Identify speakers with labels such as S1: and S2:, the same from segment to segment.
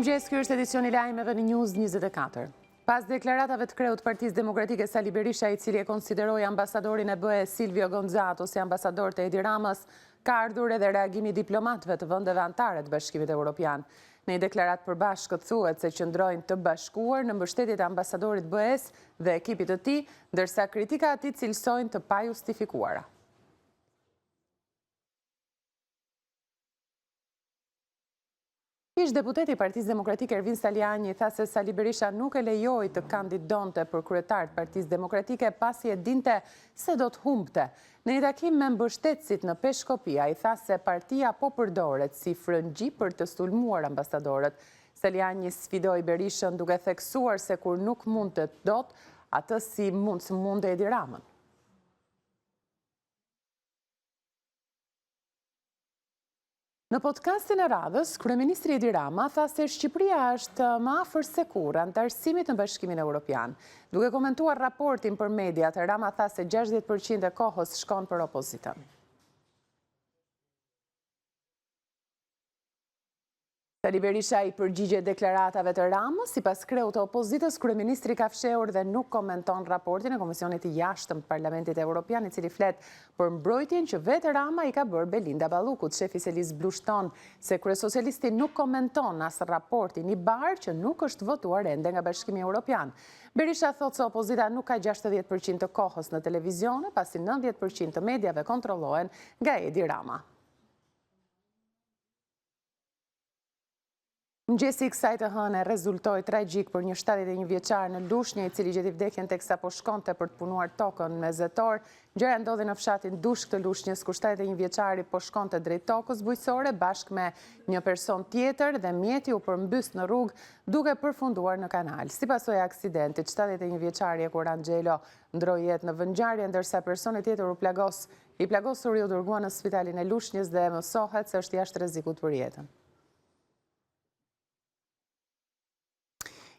S1: Mirëmëngjes, ky është edicioni i lajmeve në News 24. Pas deklaratave të kreut Partisë Demokratike Sali Berisha, i cili e konsideroi ambasadorin e BE Silvio Gonzato si ambasador të Edi Ramës, ka ardhur edhe reagimi diplomatëve të vendeve anëtare të Bashkimit Evropian. Në një deklaratë përbashkët thuhet se qëndrojnë të bashkuar në mbështetje të ambasadorit BE-s dhe ekipit të tij, ndërsa kritika e tij cilësojnë të pajustifikuara. Ish deputeti i Partisë Demokratike Ervin Saliani tha se Sali Berisha nuk e lejoi të kandidonte për kryetar të Partisë Demokratike pasi e dinte se do të humbte. Në një takim me mbështetësit në Peshkopi, ai tha se partia po përdoret si frëngjë për të sulmuar ambasadorët. Saliani sfidoi Berishën duke theksuar se kur nuk mundet dot, atë si mund Edi Ramën. Në podcastin e radhës, kryeministri Edi Rama tha se Shqipëria është më afër se kurrë anëtarësimit në Bashkimin Evropian. Duke komentuar raportin për mediat, Rama tha se 60% e kohës shkon për opozitën. Sali Berisha i përgjigje deklaratave të Ramës, sipas kreut të opozitës, kryeministri ka fshehur dhe nuk komenton raportin e Komisionit të Jashtëm të Parlamentit Evropian, i cili flet për mbrojtjen që vetë Rama i ka bërë Belinda Ballukut. Shefi Selis blushton se kryesocialisti nuk komenton as raportin i barë që nuk është votuar ende nga Bashkimi Evropian. Berisha thot se opozita nuk ka 60% të kohës në televizione, pasi 90% të mediave kontrollohen nga Edi Rama. Mëngjesi i kësaj të hëne rezultoi tragjik për një 71 vjeçar në Lushnjë, i cili gjeti vdekjen teksa po shkonte për të punuar tokën mezetor. Gjëra ndodhi në fshatin Dushk të Lushnjës, ku 71 vjeçari po shkonte drejt tokës bujqësore bashkë me një person tjetër dhe mjeti u përmbys në rrugë duke përfunduar në kanal. Si pasojë e aksidentit, 71 vjeçari Ekur Angelo ndroi jetë në vëngjarje, ndërsa personi tjetër i plagosur u dërguar në spitalin e Lushnjës dhe mësohet se është jashtë rrezikut për jetën.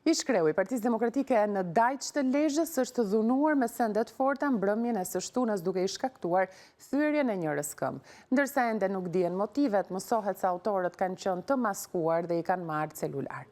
S1: Ish kreu i Partisë Demokratike në Dajç të Lezhës është dhunuar me sende të forta mbrëmjen e së shtunës duke i shkaktuar thyrjen e një rëskëm. Ndërsa ende nuk dihen motivet, mësohet se autorët kanë qenë të maskuar dhe i kanë marrë celular.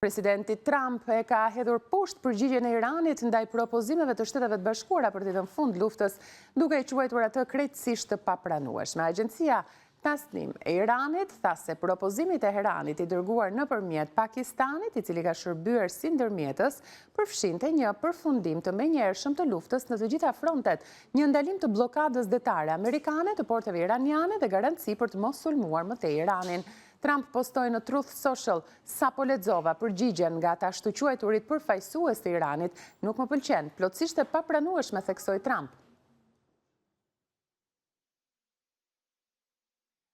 S1: Presidenti Trump e ka hedhur poshtë përgjigjen e Iranit ndaj propozimeve të Shteteve të Bashkuara për të dhënë fund luftës, duke i quajtur atë krejtësisht të papranueshme. Agjencia Tasnim e Iranit tha se propozimi i Teheranit i dërguar nëpërmjet Pakistanit, i cili ka shërbyer si ndërmjetës, përfshinte një përfundim të menjëhershëm të luftës në të gjitha frontet, një ndalim të bllokadës detare amerikane të porteve iraniane dhe garanci për të mos sulmuar më tej Iranin. Trump postoi në Truth Social: "Sapo lexova përgjigjen nga ata shtuquajturit përfaqësues të Iranit, nuk më pëlqen, plotësisht e papranueshme", theksoi Trump.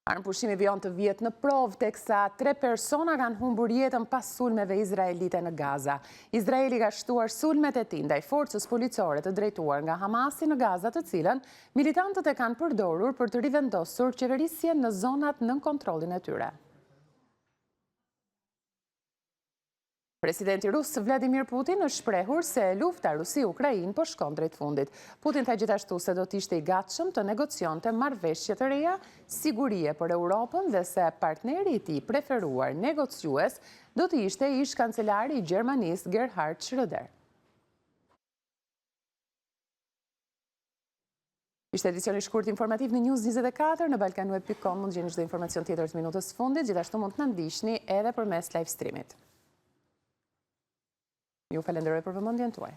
S1: Armëpushimi vijon të vjet në provë, teksa 3 persona kanë humbur jetën pas sulmeve izraelite në Gaza. Izraeli ka shtuar sulmet e tij ndaj forcës policore të drejtuar nga Hamasi në Gaza, të cilën militantët e kanë përdorur për të rivendosur qeverisjen në zonat nën kontrollin e tyre. Presidenti rus Vladimir Putin është shprehur se lufta Rusi-Ukrainë po shkon drejt fundit. Putin tha gjithashtu se do të ishte i gatshëm të negocionte marrëveshje të reja, sigurie për Europën dhe se partneri i tij preferuar negociues do të ishte ish kancelari i Gjermanisë Gerhard Schröder. Ishte edicioni shkurt informativ në News 24, në balkanweb.com mund gjeni çdo informacion tjetër të minutës fundit, gjithashtu mund të na ndiqni edhe përmes live streamit. Ju falenderoj për vëmendjen tuaj.